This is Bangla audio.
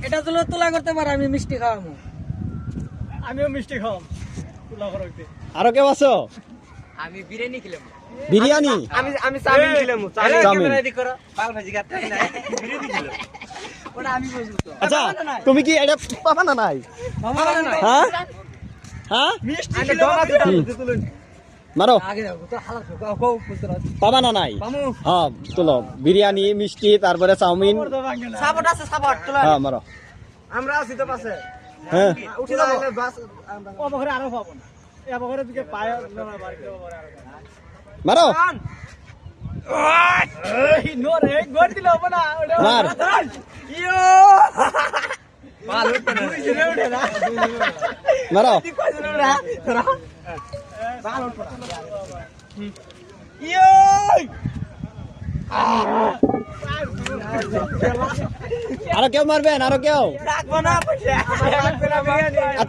এটা তুলা করতে পারে, আমি মিষ্টি খাওয়াবো। আমিও মিষ্টি খাওয়াম তুলা করতে। আরো কেউ আছো? আমি বিরিয়ানি খেলাম। বিরিয়ানি? আমি চাউমিন খেলাম। চাউমিন। ওটা আমি বুঝবো তো। আচ্ছা তুমি কি এটা পাবা না নাই? হ্যাঁ হ্যাঁ মিষ্টি আমি খেলাম, ডগা দুটা বিরিয়ানি। বুঝতে তুলুন। মারো। আগে যাও তো হালা কও বুঝতে রাজ। পাবা না নাই? পামু। হ্যাঁ তুলো বিরিয়ানি মিষ্টি তারপরে চাউমিন। ওর তো ভাঙে না। সাপোর্ট আছে, সাপোর্ট তুলা। হ্যাঁ মারো। আমরা আছি তো পাশে। হ্যাঁ উঠে যাবো বাস। ও বকরে আরো পাবো না। এ বকরে দিকে পায় না বাড়ি দেবো বকরে আরো। মারো। এই নোর এক গোল দিলে হবে না ওটা। মার। ইয়ো মাল উঠে না। দুই জনে উঠে না। মারো। তুই কই জনে উঠে না? তোরা মাল উঠে না। ইয়ো আরো কেউ মারবেন? আরো কেউ? রাখবো না পয়সা। বিরিয়ানি।